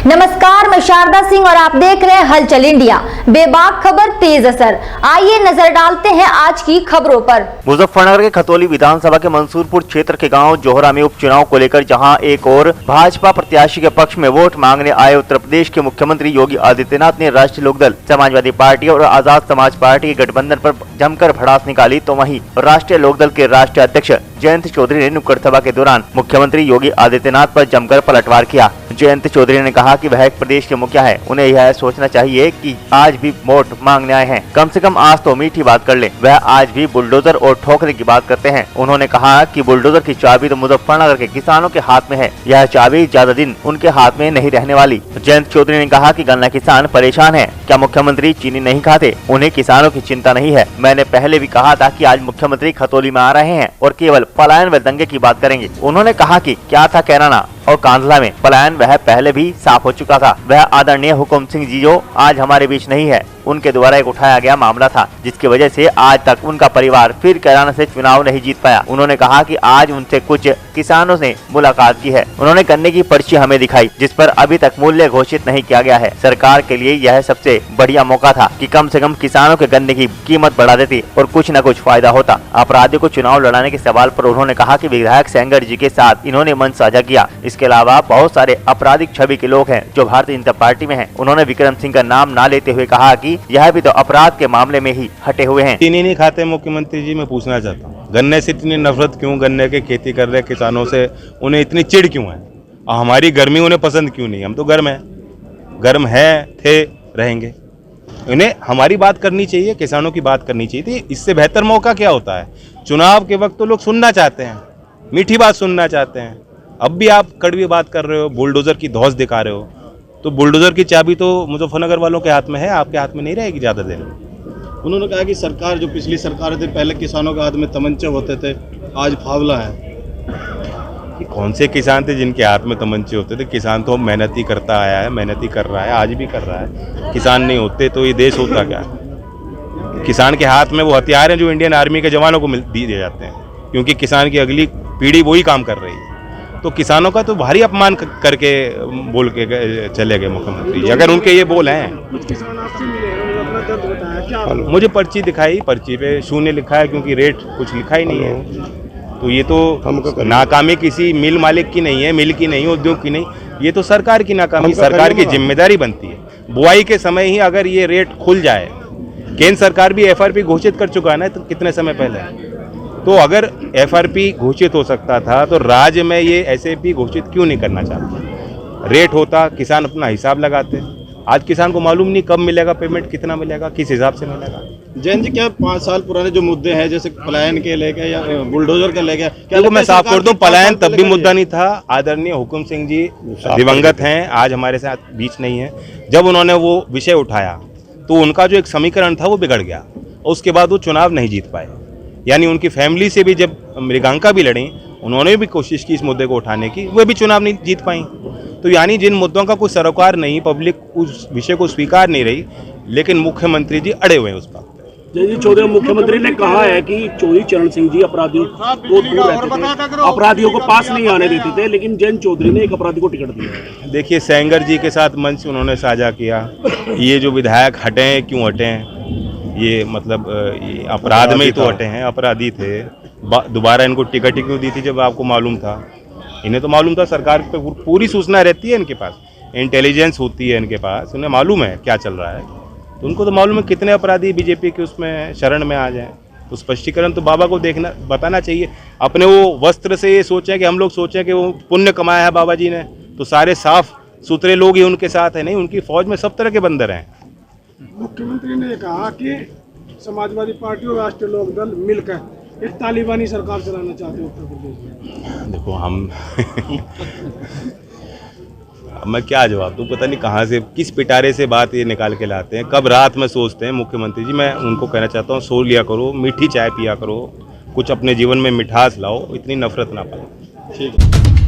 नमस्कार, मैं शारदा सिंह और आप देख रहे हैं हलचल इंडिया। बेबाक खबर तेज असर। आइए नजर डालते हैं आज की खबरों पर। मुजफ्फरनगर के खतौली विधानसभा के मंसूरपुर क्षेत्र के गांव जोहरा में उपचुनाव को लेकर जहां एक और भाजपा प्रत्याशी के पक्ष में वोट मांगने आए उत्तर प्रदेश के मुख्यमंत्री योगी आदित्यनाथ ने राष्ट्रीय लोकदल, समाजवादी पार्टी और आजाद समाज पार्टी के गठबंधन पर जमकर भड़ास निकाली, तो वहीं राष्ट्रीय लोकदल के राष्ट्रीय अध्यक्ष जयंत चौधरी ने नुक्कड़ सभा के दौरान मुख्यमंत्री योगी आदित्यनाथ पर जमकर पलटवार किया। जयंत चौधरी ने कहा कि वह एक प्रदेश के मुखिया है, उन्हें यह सोचना चाहिए कि आज भी वोट मांगने आए हैं, कम से कम आज तो मीठी बात कर ले। वह आज भी बुलडोजर और ठोकने की बात करते हैं। उन्होंने कहा कि बुलडोजर की चाबी तो मुजफ्फरनगर के किसानों के हाथ में है, यह चाबी ज्यादा दिन उनके हाथ में नहीं रहने वाली। जयंत चौधरी ने कहा कि गन्ना किसान परेशान है, क्या मुख्यमंत्री चीनी नहीं खाते? उन्हें किसानों की चिंता नहीं है। मैंने पहले भी कहा था कि आज मुख्यमंत्री खतौली में आ रहे हैं और केवल पलायन व दंगे की बात करेंगे। उन्होंने कहा कि क्या था कैराना और कांधला में पलायन वह पहले भी साफ हो चुका था। वह आदरणीय हुकुम सिंह जी जो आज हमारे बीच नहीं है, उनके द्वारा एक उठाया गया मामला था, जिसकी वजह से आज तक उनका परिवार फिर कैराना से चुनाव नहीं जीत पाया। उन्होंने कहा कि आज उनसे कुछ किसानों से मुलाकात की है, उन्होंने गन्ने की पर्ची हमें दिखाई, जिस पर अभी तक मूल्य घोषित नहीं किया गया है। सरकार के लिए यह सबसे बढ़िया मौका था कि कम से कम किसानों के गन्ने की कीमत बढ़ा देती और कुछ न कुछ फायदा होता। अपराधियों को चुनाव लड़ाने के सवाल पर उन्होंने कहा कि विधायक सेंगर जी के साथ इन्होंने मंच साझा किया। इसके अलावा बहुत सारे आपराधिक छवि के लोग हैं जो भारतीय जनता पार्टी में हैं। उन्होंने विक्रम सिंह का नाम ना लेते हुए कहा कि यह भी तो अपराध के मामले में ही हटे हुए हैं। चीनी नहीं खाते मुख्यमंत्री जी, मैं पूछना चाहता हूँ गन्ने से इतनी नफरत क्यों? गन्ने की खेती कर रहे किसानों से उन्हें इतनी चिढ़ क्यों है? और हमारी गर्मी उन्हें पसंद क्यों नहीं? हम तो गर्म है, थे, रहेंगे। उन्हें हमारी बात करनी चाहिए, किसानों की बात करनी चाहिए थी। इससे बेहतर मौका क्या होता है? चुनाव के वक्त तो लोग सुनना चाहते हैं, मीठी बात सुनना चाहते हैं। अब भी आप कड़वी बात कर रहे हो, बुलडोजर की धौस दिखा रहे हो, तो बुलडोजर की चाबी तो मुजफ्फरनगर वालों के हाथ में है, आपके हाथ में नहीं रहेगी ज़्यादा देर। उन्होंने कहा कि सरकार जो पिछली सरकार थी, पहले किसानों के हाथ में तमंचे होते थे, आज फावला है। कि कौन से किसान थे जिनके हाथ में तमंचे होते थे? किसान तो मेहनत ही करता आया है, मेहनत ही कर रहा है, आज भी कर रहा है। किसान नहीं होते तो ये देश होता क्या? किसान के हाथ में वो हथियार हैं जो इंडियन आर्मी के जवानों को दिए जाते हैं, क्योंकि किसान की अगली पीढ़ी वही काम कर रही है। तो किसानों का तो भारी अपमान करके बोल के चले गए मुख्यमंत्री जी, अगर उनके ये बोल हैं। कुछ किसान आपसे मिले हैं, उन्होंने अपना दर्द बताया, क्या? मुझे पर्ची दिखाई, पर्ची पे शून्य लिखा है, क्योंकि रेट कुछ लिखा ही नहीं है। तो ये तो नाकामी किसी मिल मालिक की नहीं है, मिल की नहीं, उद्योग की नहीं, ये तो सरकार की नाकामी, सरकार की जिम्मेदारी बनती है। बुआई के समय ही अगर ये रेट खुल जाए, केंद्र सरकार भी FRP घोषित कर चुका है ना, तो कितने समय पहले। तो अगर FRP घोषित हो सकता था तो राज्य में ये SAP घोषित क्यों नहीं करना चाहते? रेट होता, किसान अपना हिसाब लगाते। आज किसान को मालूम नहीं कब मिलेगा पेमेंट, कितना मिलेगा, किस हिसाब से मिलेगा। जैन जी, क्या 5 साल पुराने जो मुद्दे हैं, जैसे पलायन के लेके या बुलडोजर के लेके, क्या मैं साफ कर दूं, पलायन तब भी मुद्दा नहीं था। आदरणीय हुकुम सिंह जी दिवंगत हैं, आज हमारे साथ बीच नहीं है। जब उन्होंने वो विषय उठाया तो उनका जो एक समीकरण था वो बिगड़ गया और उसके बाद वो चुनाव नहीं जीत पाए। यानी उनकी फैमिली से भी जब मृगांका भी लड़ी, उन्होंने भी कोशिश की इस मुद्दे को उठाने की, वे भी चुनाव नहीं जीत पाई। तो यानी जिन मुद्दों का कोई सरोकार नहीं, पब्लिक उस विषय को स्वीकार नहीं रही, लेकिन मुख्यमंत्री जी अड़े हुए हैं उस बात। जयंत चौधरी मुख्यमंत्री ने कहा है कि चौधरी चरण सिंह जी अपराधियों को दूर रहते थे, अपराधियों को पास नहीं आने देते थे, लेकिन जयंत चौधरी ने एक अपराधी को टिकट दिया। देखिए, सेंगर जी के साथ मंच उन्होंने साझा किया। ये जो विधायक हटे हैं, क्यों हटे हैं? ये मतलब ये अपराध में ही तो हटे हैं, अपराधी थे। दोबारा इनको टिकट ही क्यों दी थी जब आपको मालूम था? इन्हें तो मालूम था, सरकार पे पूरी सूचना रहती है इनके पास, इंटेलिजेंस होती है इनके पास, उन्हें मालूम है क्या चल रहा है। तो उनको तो मालूम है कितने अपराधी बीजेपी के उसमें शरण में आ जाएं। तो स्पष्टीकरण तो बाबा को देखना, बताना चाहिए। अपने वो वस्त्र से ये सोचें कि हम लोग सोचें कि वो पुण्य कमाया है बाबा जी ने, तो सारे साफ सुथरे लोग ही उनके साथ हैं। नहीं, उनकी फौज में सब तरह के बंदर हैं। मुख्यमंत्री ने कहा कि समाजवादी पार्टी और राष्ट्रीय लोकदल मिलकर एक तालिबानी सरकार चलाना चाहते हैं उत्तर प्रदेश में। देखो हम मैं क्या जवाब दूँ? पता नहीं कहाँ से, किस पिटारे से बात ये निकाल के लाते हैं, कब रात में सोचते हैं मुख्यमंत्री जी। मैं उनको कहना चाहता हूँ, सो लिया करो, मीठी चाय पिया करो, कुछ अपने जीवन में मिठास लाओ, इतनी नफरत ना पाओ। ठीक है।